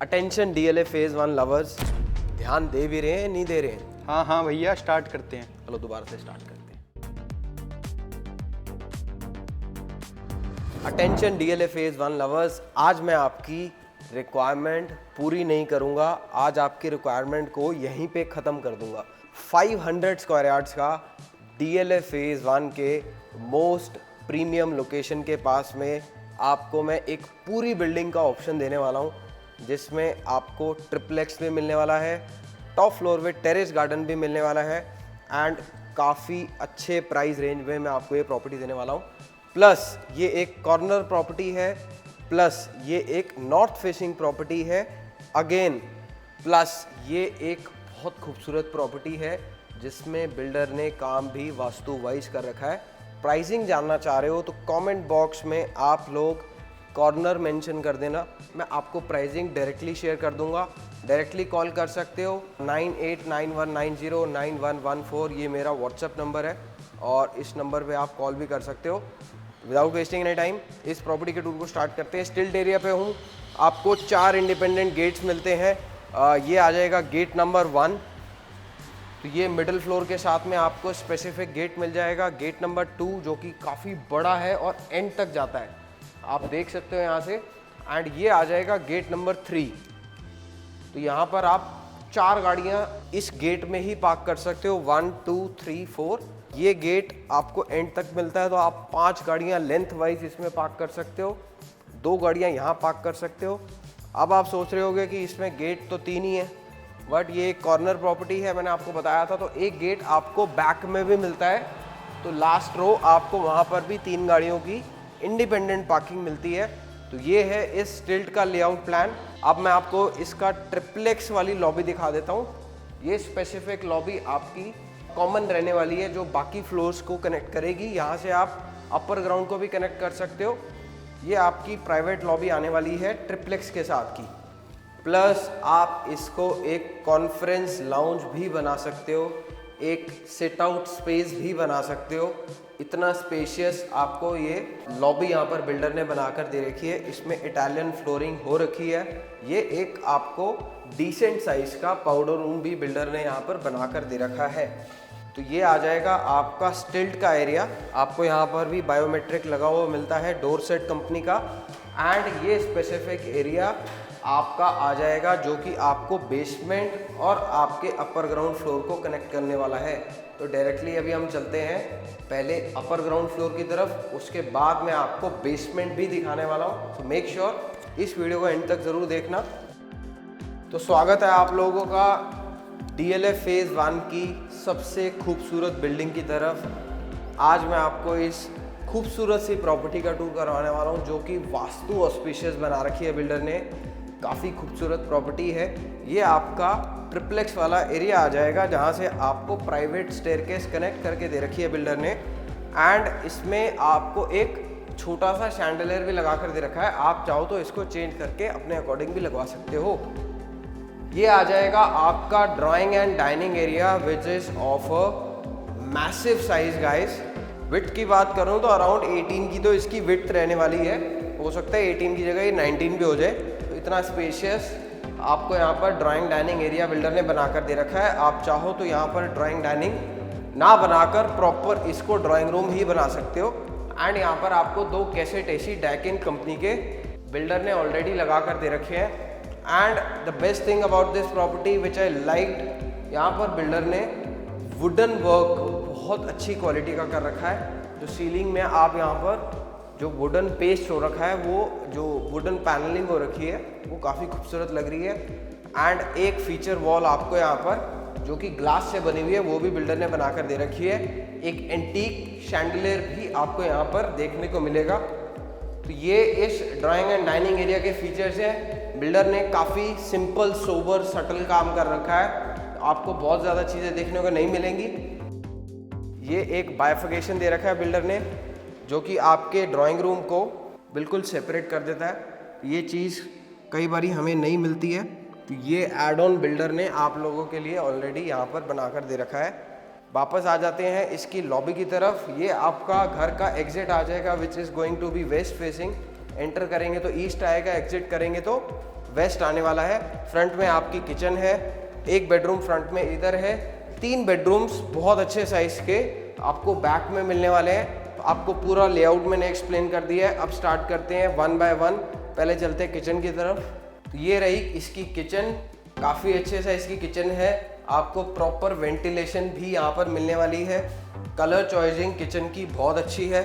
Attention DLA phase 1 lovers, ध्यान दे भी रहे हैं नहीं दे रहे हैं? हाँ हाँ भैया, स्टार्ट करते हैं। चलो दोबारा से स्टार्ट करते हैं। अटेंशन डीएलए फेज 1 लवर्स, आज मैं आपकी रिक्वायरमेंट पूरी नहीं करूंगा, आज आपकी रिक्वायरमेंट को यहीं पे ख़त्म कर दूंगा। 500 स्क्वायर यार्ड्स का डीएलए फेज 1 के मोस्ट प्रीमियम लोकेशन के पास में आपको मैं एक पूरी बिल्डिंग का ऑप्शन देने वाला हूँ, जिसमें आपको ट्रिप्लेक्स भी मिलने वाला है, टॉप फ्लोर में टेरेस गार्डन भी मिलने वाला है एंड काफ़ी अच्छे प्राइस रेंज में मैं आपको ये प्रॉपर्टी देने वाला हूँ। प्लस ये एक कॉर्नर प्रॉपर्टी है, प्लस ये एक नॉर्थ फेसिंग प्रॉपर्टी है अगेन, प्लस ये एक बहुत खूबसूरत प्रॉपर्टी है जिसमें बिल्डर ने काम भी वास्तु वाइज कर रखा है। प्राइसिंग जानना चाह रहे हो तो कमेंट बॉक्स में आप लोग कॉर्नर मेंशन कर देना, मैं आपको प्राइसिंग डायरेक्टली शेयर कर दूंगा। डायरेक्टली कॉल कर सकते हो 9891909114, ये मेरा व्हाट्सएप नंबर है और इस नंबर पे आप कॉल भी कर सकते हो। विदाउट वेस्टिंग एनी टाइम इस प्रॉपर्टी के टूर को स्टार्ट करते हैं। स्टिल्ट एरिया पे हूँ, आपको 4 इंडिपेंडेंट गेट्स मिलते हैं। ये आ जाएगा गेट नंबर 1, तो ये मिडिल फ्लोर के साथ में आपको स्पेसिफिक गेट मिल जाएगा। गेट नंबर 2 जो कि काफ़ी बड़ा है और एंड तक जाता है, आप देख सकते हो यहाँ से। एंड ये आ जाएगा गेट नंबर 3, तो यहाँ पर आप 4 गाड़ियाँ इस गेट में ही पार्क कर सकते हो, 1 2 3 4। ये गेट आपको एंड तक मिलता है, तो आप 5 गाड़ियाँ लेंथ वाइज इसमें पार्क कर सकते हो, 2 गाड़ियाँ यहाँ पार्क कर सकते हो। अब आप सोच रहे होगे कि इसमें गेट तो 3 ही है, बट ये एक कॉर्नर प्रॉपर्टी है, मैंने आपको बताया था, तो एक गेट आपको बैक में भी मिलता है, तो लास्ट रो आपको वहाँ पर भी 3 गाड़ियों की इंडिपेंडेंट पार्किंग मिलती है। तो ये है इस स्टिल्ट का लेआउट प्लान। अब मैं आपको इसका ट्रिप्लेक्स वाली लॉबी दिखा देता हूँ। ये स्पेसिफिक लॉबी आपकी कॉमन रहने वाली है जो बाकी फ्लोर्स को कनेक्ट करेगी। यहाँ से आप अपर ग्राउंड को भी कनेक्ट कर सकते हो। ये आपकी प्राइवेट लॉबी आने वाली है ट्रिप्लेक्स के साथ की, प्लस आप इसको एक कॉन्फ्रेंस लाउंज भी बना सकते हो, एक सिट आउट स्पेस भी बना सकते हो। इतना स्पेशियस आपको ये लॉबी यहाँ पर बिल्डर ने बनाकर दे रखी है। इसमें इटालियन फ्लोरिंग हो रखी है। ये एक आपको डिसेंट साइज का पाउडर रूम भी बिल्डर ने यहाँ पर बनाकर दे रखा है। तो ये आ जाएगा आपका स्टिल्ट का एरिया। आपको यहाँ पर भी बायोमेट्रिक लगा हुआ मिलता है डोर सेट कंपनी का। एंड ये स्पेसिफिक एरिया आपका आ जाएगा जो कि आपको बेसमेंट और आपके अपर ग्राउंड फ्लोर को कनेक्ट करने वाला है। तो डायरेक्टली अभी हम चलते हैं पहले अपर ग्राउंड फ्लोर की तरफ, उसके बाद मैं आपको बेसमेंट भी दिखाने वाला हूँ। तो मेक श्योर इस वीडियो को एंड तक ज़रूर देखना। तो स्वागत है आप लोगों का डीएलए फेज़ 1 की सबसे खूबसूरत बिल्डिंग की तरफ। आज मैं आपको इस खूबसूरत सी प्रॉपर्टी का टूर करवाने वाला हूँ जो कि वास्तु ऑस्पिशियस बना रखी है बिल्डर ने। काफ़ी खूबसूरत प्रॉपर्टी है। ये आपका ट्रिप्लेक्स वाला एरिया आ जाएगा जहाँ से आपको प्राइवेट स्टेयरकेस कनेक्ट करके दे रखी है बिल्डर ने। एंड इसमें आपको एक छोटा सा शैंडलियर भी लगा कर दे रखा है, आप चाहो तो इसको चेंज करके अपने अकॉर्डिंग भी लगवा सकते हो। ये आ जाएगा आपका drawing and dining area which is of a massive size guys. Width की बात करूँ तो अराउंड 18 की तो इसकी विड्थ रहने वाली है, हो सकता है 18 की जगह ये 19 भी हो जाए। तो इतना स्पेशियस आपको यहाँ पर ड्राइंग डाइनिंग एरिया बिल्डर ने बनाकर दे रखा है। आप चाहो तो यहाँ पर ड्राइंग डाइनिंग ना बनाकर प्रॉपर इसको ड्राइंग रूम ही बना सकते हो। एंड यहाँ पर आपको 2 कैसेट एसी डैकिन कंपनी के बिल्डर ने ऑलरेडी लगा कर दे रखे हैं। And the best thing about this property which I liked, यहाँ पर बिल्डर ने वुडन वर्क बहुत अच्छी क्वालिटी का कर रखा है। जो सीलिंग में आप यहाँ पर जो वुडन पेस्ट हो रखा है, वो जो वुडन पैनलिंग हो रखी है वो काफ़ी खूबसूरत लग रही है। एंड एक फीचर वॉल आपको यहाँ पर जो कि ग्लास से बनी हुई है वो भी बिल्डर ने बनाकर दे रखी है। एक एंटीक शैंडलियर भी आपको यहाँ पर देखने को मिलेगा। तो ये इस ड्राइंग एंड डाइनिंग एरिया के फीचर्स हैं। बिल्डर ने काफ़ी सिंपल सोबर सटल काम कर रखा है, आपको बहुत ज़्यादा चीज़ें देखने को नहीं मिलेंगी। ये एक बाइफिकेशन दे रखा है बिल्डर ने जो कि आपके ड्राइंग रूम को बिल्कुल सेपरेट कर देता है। ये चीज़ कई बारी हमें नहीं मिलती है, तो ये एड ऑन बिल्डर ने आप लोगों के लिए ऑलरेडी यहाँ पर बनाकर दे रखा है। वापस आ जाते हैं इसकी लॉबी की तरफ। ये आपका घर का एग्जिट आ जाएगा which is going to be west facing. Enter करेंगे तो ईस्ट आएगा, एग्जिट करेंगे तो वेस्ट आने वाला है। फ्रंट में आपकी किचन है, एक बेडरूम फ्रंट में इधर है, 3 बेडरूम्स बहुत अच्छे साइज के आपको बैक में मिलने वाले हैं। आपको पूरा लेआउट मैंने एक्सप्लेन कर दिया है। अब स्टार्ट करते हैं 1 बाय 1। पहले चलते हैं किचन की तरफ। तो ये रही इसकी किचन, काफ़ी अच्छे साइज की किचन है। आपको प्रॉपर वेंटिलेशन भी यहाँ पर मिलने वाली है। कलर चॉइसिंग किचन की बहुत अच्छी है।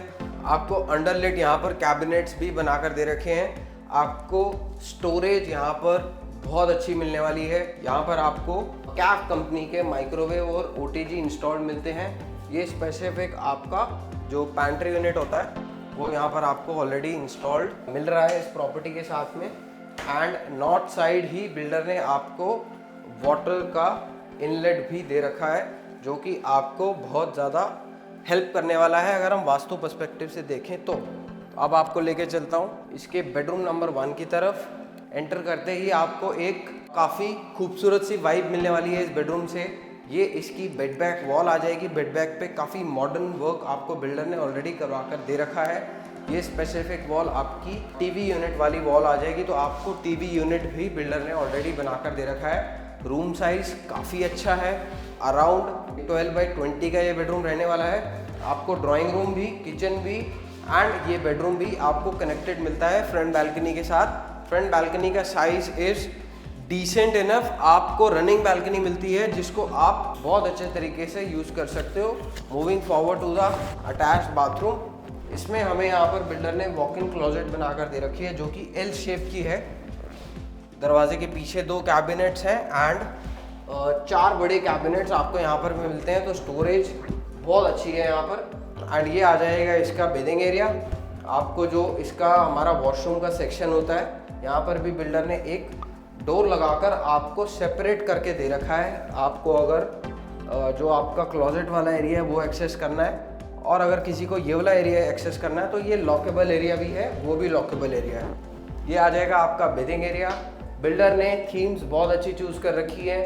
आपको अंडरलिट यहाँ पर कैबिनेट्स भी बना कर दे रखे हैं। आपको स्टोरेज यहाँ पर बहुत अच्छी मिलने वाली है। यहाँ पर आपको कैफ कंपनी के माइक्रोवेव और ओटीजी इंस्टॉल्ड मिलते हैं। ये स्पेसिफिक आपका जो पैंट्री यूनिट होता है वो यहाँ पर आपको ऑलरेडी इंस्टॉल्ड मिल रहा है इस प्रॉपर्टी के साथ में। And north side he builder ने आपको वाटर का इनलेट भी दे रखा है, जो कि आपको बहुत ज़्यादा हेल्प करने वाला है अगर हम वास्तु पर्सपेक्टिव से देखें तो। अब आपको लेके चलता हूँ इसके बेडरूम नंबर 1 की तरफ। एंटर करते ही आपको एक काफ़ी खूबसूरत सी वाइब मिलने वाली है इस बेडरूम से। ये इसकी बेड बैक वॉल आ जाएगी। बेड बैक पे काफ़ी मॉडर्न वर्क आपको बिल्डर ने ऑलरेडी करवा कर दे रखा है। ये स्पेसिफिक वॉल आपकी टीवी यूनिट वाली वॉल आ जाएगी, तो आपको टीवी यूनिट भी बिल्डर ने ऑलरेडी बना कर दे रखा है। रूम साइज काफ़ी अच्छा है, अराउंड 12 बाई 20 का ये बेडरूम रहने वाला है। आपको ड्राइंग रूम भी, किचन भी एंड ये बेडरूम भी आपको कनेक्टेड मिलता है फ्रंट बैल्कनी के साथ। फ्रंट बैल्कनी का साइज इज़ डिसेंट इनफ। आपको रनिंग बैल्कनी मिलती है जिसको आप बहुत अच्छे तरीके से यूज़ कर सकते हो। Moving forward to the attached bathroom. इसमें हमें यहाँ पर बिल्डर ने वॉक इन क्लोजेट बनाकर दे रखी है, जो कि एल शेप की है। दरवाजे के पीछे 2 कैबिनेट्स हैं एंड 4 बड़े कैबिनेट्स आपको यहाँ पर भी मिलते हैं। तो स्टोरेज बहुत अच्छी है यहाँ पर। एंड ये आ जाएगा इसका बेडिंग एरिया। आपको जो इसका हमारा वॉशरूम का सेक्शन होता है, यहाँ पर भी बिल्डर ने एक डोर लगाकर आपको सेपरेट करके दे रखा है। आपको अगर जो आपका क्लोजेट वाला एरिया है वो एक्सेस करना है, और अगर किसी को ये वाला एरिया एक्सेस करना है तो ये लॉकेबल एरिया भी है, वो भी लॉकेबल एरिया है। ये आ जाएगा आपका बेडिंग एरिया। बिल्डर ने थीम्स बहुत अच्छी चूज़ कर रखी है।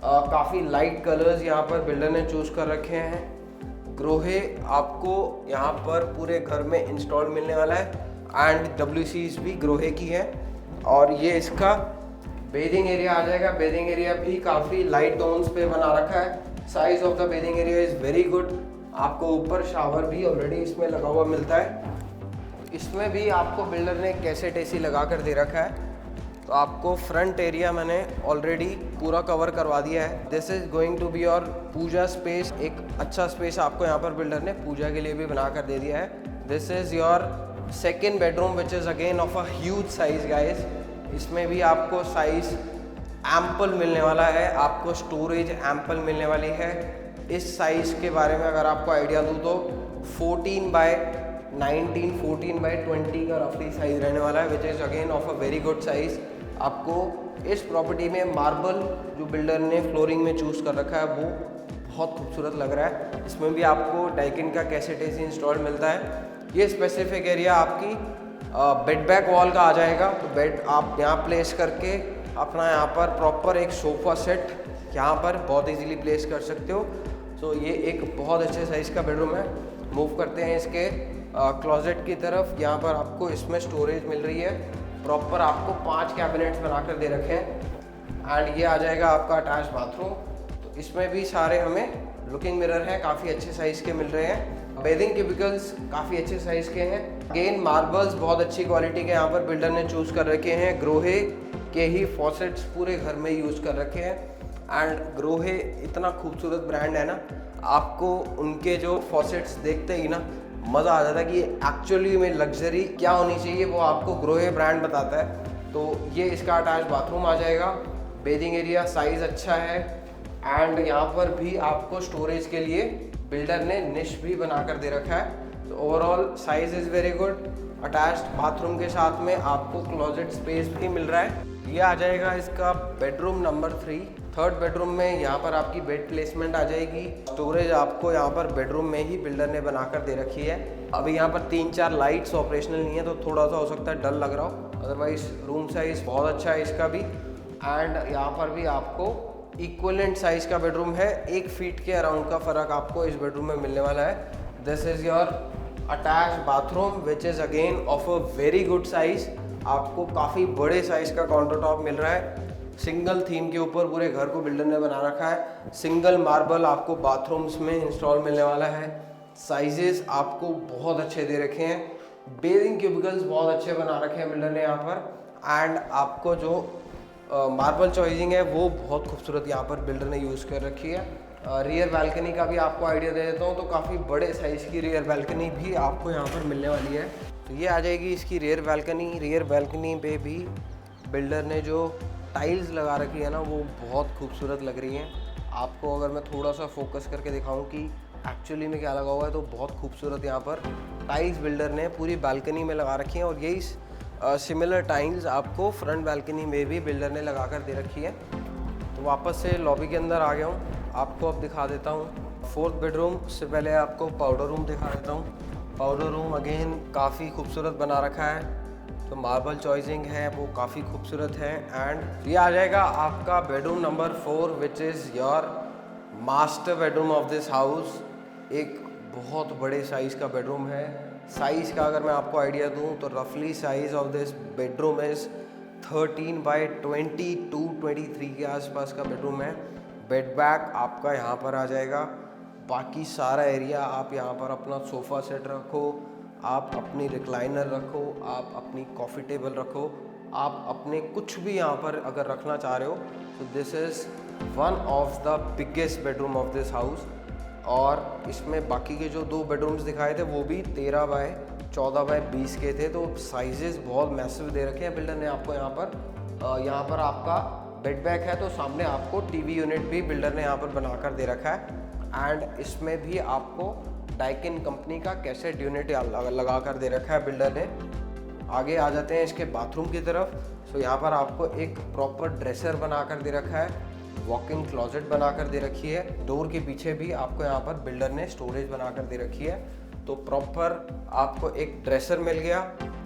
काफ़ी लाइट कलर्स यहाँ पर बिल्डर ने चूज़ कर रखे हैं। ग्रोहे आपको यहाँ पर पूरे घर में इंस्टॉल मिलने वाला है एंड WCs भी ग्रोहे की है। और ये इसका बेडिंग एरिया आ जाएगा। बेडिंग एरिया भी काफ़ी लाइट टोन्स पे बना रखा है। Size of the bedding area is very good. आपको ऊपर शावर भी ऑलरेडी इसमें लगा हुआ मिलता है। इसमें भी आपको बिल्डर ने कैसेट AC लगा कर दे रखा है। तो आपको फ्रंट एरिया मैंने ऑलरेडी पूरा कवर करवा दिया है। This is going to be your puja space. एक अच्छा स्पेस आपको यहाँ पर बिल्डर ने पूजा के लिए भी बना कर दे दिया है। This is your second bedroom which is again of a huge size guys. इसमें भी आपको साइज एम्पल मिलने वाला है, आपको स्टोरेज एम्पल मिलने वाली है। इस साइज़ के बारे में अगर आपको आइडिया दूँ तो 14 बाय 19, 14 बाय 20 का रफली साइज़ रहने वाला है, which is again of a very good size. आपको इस प्रॉपर्टी में मार्बल जो बिल्डर ने फ्लोरिंग में चूज़ कर रखा है वो बहुत खूबसूरत लग रहा है। इसमें भी आपको डाइकिन का कैसेट AC इंस्टॉल्ड मिलता है। ये स्पेसिफिक एरिया आपकी बेड बैक वॉल का आ जाएगा। तो बेड आप यहाँ प्लेस करके अपना यहाँ पर प्रॉपर एक सोफ़ा सेट यहाँ पर बहुत इजीली प्लेस कर सकते हो। तो ये एक बहुत अच्छे साइज़ का बेडरूम है। मूव करते हैं इसके क्लोजेट की तरफ। यहाँ पर आपको इसमें स्टोरेज मिल रही है। प्रॉपर आपको 5 कैबिनेट्स बनाकर दे रखे हैं एंड ये आ जाएगा आपका अटैच बाथरूम। तो इसमें भी सारे हमें लुकिंग मिरर हैं, काफ़ी अच्छे साइज़ के मिल रहे हैं। बेडिंग क्यूबिकल्स काफ़ी अच्छे साइज़ के हैं। अगेन मार्बल्स बहुत अच्छी क्वालिटी के यहाँ पर बिल्डर ने चूज़ कर रखे हैं। ग्रोहे के ही फॉसेट्स पूरे घर में यूज़ कर रखे हैं एंड ग्रोहे इतना खूबसूरत ब्रांड है ना, आपको उनके जो फॉसेट्स देखते ही ना मज़ा आ जाता है कि एक्चुअली में लग्जरी क्या होनी चाहिए वो आपको ग्रोहे ब्रांड बताता है। तो ये इसका अटैच बाथरूम आ जाएगा। बेडिंग एरिया साइज़ अच्छा है एंड यहाँ पर भी आपको स्टोरेज के लिए बिल्डर ने निश भी बनाकर दे रखा है। तो overall size is very good. Attached bathroom के साथ में आपको क्लोजेट स्पेस भी मिल रहा है। ये आ जाएगा इसका बेडरूम नंबर 3। थर्ड बेडरूम में यहाँ पर आपकी बेड प्लेसमेंट आ जाएगी। स्टोरेज आपको यहाँ पर बेडरूम में ही बिल्डर ने बनाकर दे रखी है। अभी यहाँ पर 3-4 लाइट्स ऑपरेशनल नहीं है तो थोड़ा सा हो सकता है डल लग रहा हो, अदरवाइज रूम साइज़ बहुत अच्छा है इसका भी। एंड यहाँ पर भी आपको इक्वलेंट साइज़ का बेडरूम है। 1 फीट के अराउंड का फ़र्क आपको इस बेडरूम में मिलने वाला है। This is your attach bathroom which is again of a very good size. आपको काफ़ी बड़े साइज़ का काउंटर टॉप मिल रहा है। सिंगल थीम के ऊपर पूरे घर को बिल्डर ने बना रखा है। सिंगल मार्बल आपको बाथरूम्स में इंस्टॉल मिलने वाला है। साइजेस आपको बहुत अच्छे दे रखे हैं। बेसिंग क्यूबिकल्स बहुत अच्छे बना रखे हैं बिल्डर ने यहाँ पर। एंड आपको जो मार्बल चॉइसिंग है वो बहुत खूबसूरत यहाँ पर बिल्डर ने यूज़ कर रखी है। रियर बैल्कनी का भी आपको आइडिया दे देता हूँ, तो काफ़ी बड़े साइज़ की रियर बैल्कनी भी आपको यहाँ पर मिलने वाली है। तो ये आ जाएगी इसकी रियर बैल्कनी। रियर बैल्कनी पे भी बिल्डर ने जो टाइल्स लगा रखी है ना वो बहुत खूबसूरत लग रही हैं। आपको अगर मैं थोड़ा सा फोकस करके दिखाऊं कि एक्चुअली में क्या लगा हुआ है, तो बहुत खूबसूरत यहाँ पर टाइल्स बिल्डर ने पूरी बालकनी में लगा रखी हैं। और यही सिमिलर टाइल्स आपको फ्रंट बालकनी में भी बिल्डर ने लगा कर दे रखी है। तो वापस से लॉबी के अंदर आ गया हूँ, आपको अब दिखा देता हूँ फोर्थ बेडरूम। उससे पहले आपको पाउडर रूम दिखा देता हूँ। पाउडर रूम अगेन काफ़ी खूबसूरत बना रखा है। तो मार्बल चॉइसिंग है वो काफ़ी खूबसूरत है। एंड ये आ जाएगा आपका bedroom number 4 which is your master bedroom of this house. एक बहुत बड़े साइज़ का बेडरूम है। साइज़ का अगर मैं आपको आइडिया दूं तो रफली size of this bedroom is 13x22-23 के आसपास का बेडरूम है। बेड बैग आपका यहाँ पर आ जाएगा। बाकी सारा एरिया आप यहाँ पर अपना सोफ़ा सेट रखो, आप अपनी रिक्लाइनर रखो, आप अपनी कॉफ़ी टेबल रखो, आप अपने कुछ भी यहाँ पर अगर रखना चाह रहे हो। तो this is one of the biggest bedroom of this house. और इसमें बाकी के जो 2 बेडरूम्स दिखाए थे वो भी 13x14x20 के थे। तो साइजेस बहुत मैसिव दे रखे हैं बिल्डर ने आपको यहाँ पर आपका बेड बैग है, तो सामने आपको टीवी यूनिट भी बिल्डर ने यहाँ पर बनाकर दे रखा है। एंड इसमें भी आपको डाइकिन कंपनी का कैसेट यूनिट लगा कर दे रखा है बिल्डर ने। आगे आ जाते हैं इसके बाथरूम की तरफ। सो यहाँ पर आपको एक प्रॉपर ड्रेसर बना कर दे रखा है, वॉक-इन क्लोजेट बना कर दे रखी है। डोर के पीछे भी आपको यहाँ पर बिल्डर ने स्टोरेज बना कर दे रखी है। तो प्रॉपर आपको एक ड्रेसर मिल गया,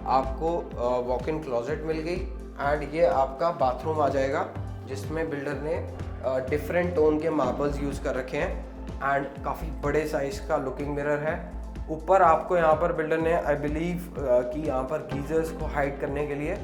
आपको वॉक-इन क्लोजेट मिल गई। एंड ये आपका बाथरूम आ जाएगा जिसमें बिल्डर ने डिफरेंट टोन के मार्बल्स यूज़ कर रखे हैं। एंड काफ़ी बड़े साइज़ का लुकिंग मिरर है। ऊपर आपको यहाँ पर बिल्डर ने आई बिलीव कि यहाँ पर गीजर्स को हाइड करने के लिए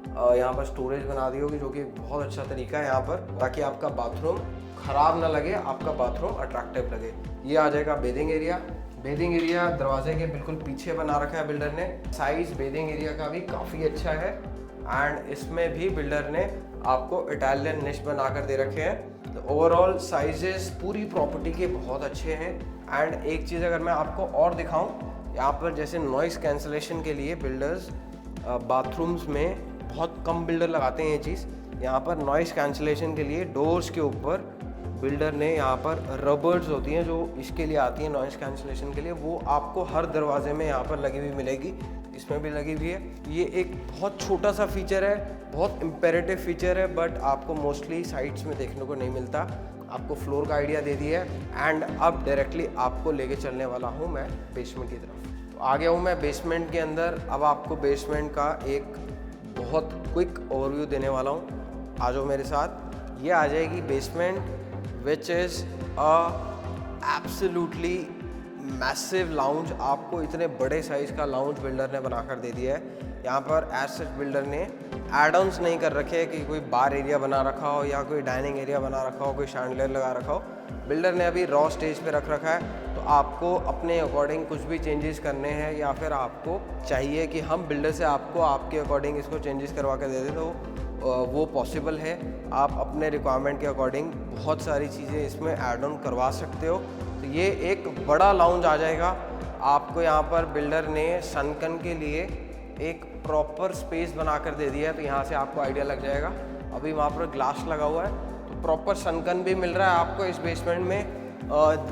यहाँ पर स्टोरेज बना दी होगी, जो कि बहुत अच्छा तरीका है यहाँ पर, ताकि आपका बाथरूम ख़राब ना लगे, आपका बाथरूम अट्रैक्टिव लगे। ये आ जाएगा बेदिंग एरिया। बेदिंग एरिया दरवाजे के बिल्कुल पीछे बना रखा है बिल्डर ने। साइज़ बेदिंग एरिया का भी काफ़ी अच्छा है। एंड इसमें भी बिल्डर ने आपको इटालियन निश बना कर दे रखे हैं। तो ओवरऑल साइजेस पूरी प्रॉपर्टी के बहुत अच्छे हैं। एंड एक चीज़ अगर मैं आपको और दिखाऊं, यहाँ पर जैसे नॉइज़ कैंसलेशन के लिए बिल्डर्स बाथरूम्स में बहुत कम बिल्डर लगाते हैं ये चीज़। यहाँ पर नॉइज़ कैंसलेशन के लिए डोर्स के ऊपर बिल्डर ने यहाँ पर रबर्स होती हैं जो इसके लिए आती हैं नॉइज़ कैंसलेशन के लिए, वो आपको हर दरवाजे में यहाँ पर लगी हुई मिलेगी। इसमें भी लगी हुई है। ये एक बहुत छोटा सा फीचर है, बहुत इम्पेरेटिव फीचर है, बट आपको मोस्टली साइट्स में देखने को नहीं मिलता। आपको फ्लोर का आइडिया दे दिया है। एंड अब डायरेक्टली आपको लेके चलने वाला हूँ मैं बेसमेंट की तरफ। तो आ गया हूँ मैं बेसमेंट के अंदर। अब आपको बेसमेंट का एक बहुत क्विक ओवरव्यू देने वाला हूँ, आ जाओ मेरे साथ। ये आ जाएगी basement which is absolutely massive lounge. आपको इतने बड़े साइज़ का लाउंज बिल्डर ने बनाकर दे दिया है। यहाँ पर एज सच बिल्डर ने एड-ऑन्स नहीं कर रखे हैं कि कोई बार एरिया बना रखा हो या कोई डाइनिंग एरिया बना रखा हो, कोई शैंडलियर लगा रखा हो। बिल्डर ने अभी रॉ स्टेज पे रख रखा है। तो आपको अपने अकॉर्डिंग कुछ भी चेंजेस करने हैं या फिर आपको चाहिए कि हम बिल्डर से आपको आपके अकॉर्डिंग इसको चेंजेस करवा के दे दें, तो वो पॉसिबल है। आप अपने रिक्वायरमेंट के अकॉर्डिंग बहुत सारी चीज़ें इसमें ऐड ऑन करवा सकते हो। तो ये एक बड़ा लाउंज आ जाएगा। आपको यहाँ पर बिल्डर ने सनकन के लिए एक प्रॉपर स्पेस बनाकर दे दिया है। तो यहाँ से आपको आइडिया लग जाएगा। अभी वहाँ पर ग्लास लगा हुआ है, तो प्रॉपर सनकन भी मिल रहा है आपको इस बेसमेंट में।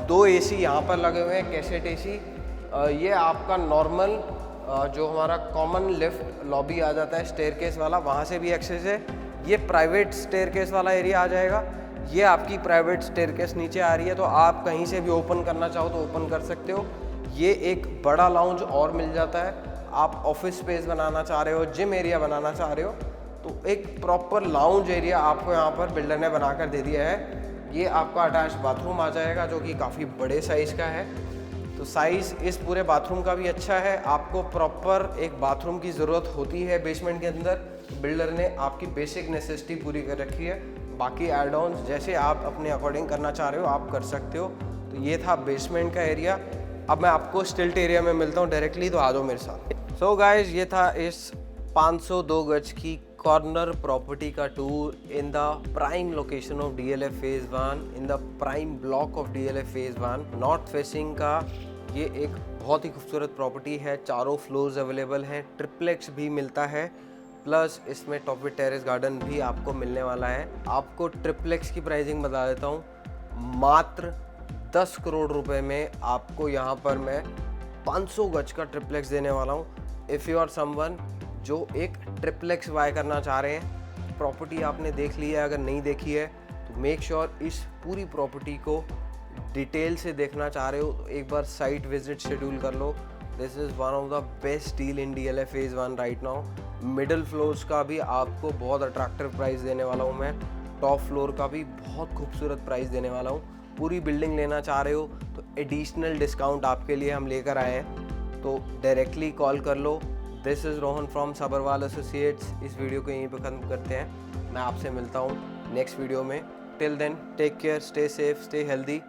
2 AC यहाँ पर लगे हुए हैं, कैसेट AC। ये आपका नॉर्मल जो हमारा कॉमन लिफ्ट लॉबी आ जाता है स्टेयरकेस वाला, वहाँ से भी एक्सेस है। ये प्राइवेट स्टेयरकेस वाला एरिया आ जाएगा। ये आपकी प्राइवेट स्टेयरकेस नीचे आ रही है, तो आप कहीं से भी ओपन करना चाहो तो ओपन कर सकते हो। ये एक बड़ा लाउंज और मिल जाता है। आप ऑफिस स्पेस बनाना चाह रहे हो, जिम एरिया बनाना चाह रहे हो, तो एक प्रॉपर लाउंज एरिया आपको यहाँ पर बिल्डर ने बनाकर दे दिया है। ये आपका अटैच बाथरूम आ जाएगा जो कि काफ़ी बड़े साइज़ का है। तो साइज़ इस पूरे बाथरूम का भी अच्छा है। आपको प्रॉपर एक बाथरूम की ज़रूरत होती है बेसमेंट के अंदर, बिल्डर ने आपकी बेसिक नेसेसिटी पूरी कर रखी है। बाकी एड ऑन्स जैसे आप अपने अकॉर्डिंग करना चाह रहे हो आप कर सकते हो। तो ये था बेसमेंट का एरिया। अब मैं आपको स्टिल्ट एरिया में मिलता हूँ डायरेक्टली, तो आ जाओ मेरे साथ। सो गाइज, ये था इस 502 गज की कॉर्नर प्रॉपर्टी का tour in the prime location of DLF phase 1, in the prime block of DLF phase 1। North facing का ये एक बहुत ही खूबसूरत प्रॉपर्टी है। चारों फ्लोर्स अवेलेबल हैं, ट्रिप्लेक्स भी मिलता है, प्लस इसमें टॉप विद टेरेस गार्डन भी आपको मिलने वाला है। आपको ट्रिप्लेक्स की प्राइसिंग बता देता हूँ, मात्र 10 करोड़ रुपए में आपको यहाँ पर मैं 500 गज का ट्रिप्लेक्स देने वाला हूँ। इफ़ यू आर समवन जो एक ट्रिप्लेक्स बाय करना चाह रहे हैं, प्रॉपर्टी आपने देख ली है, अगर नहीं देखी है तो मेक श्योर इस पूरी प्रॉपर्टी को डिटेल से देखना चाह रहे हो तो एक बार साइट विजिट शेड्यूल कर लो। This is one of the best deal in DLF phase 1 right now. Middle floors का भी आपको बहुत अट्रैक्टिव प्राइस देने वाला हूँ मैं, टॉप फ्लोर का भी बहुत खूबसूरत प्राइस देने वाला हूँ। पूरी बिल्डिंग लेना चाह रहे हो तो एडिशनल डिस्काउंट आपके लिए हम लेकर आए हैं, तो डायरेक्टली कॉल कर लो। This is Rohan from Sabharwal associates. इस वीडियो को यहीं पर ख़त्म करते हैं। मैं आपसे मिलता हूँ नेक्स्ट वीडियो में। Till then take care, stay safe, stay healthy.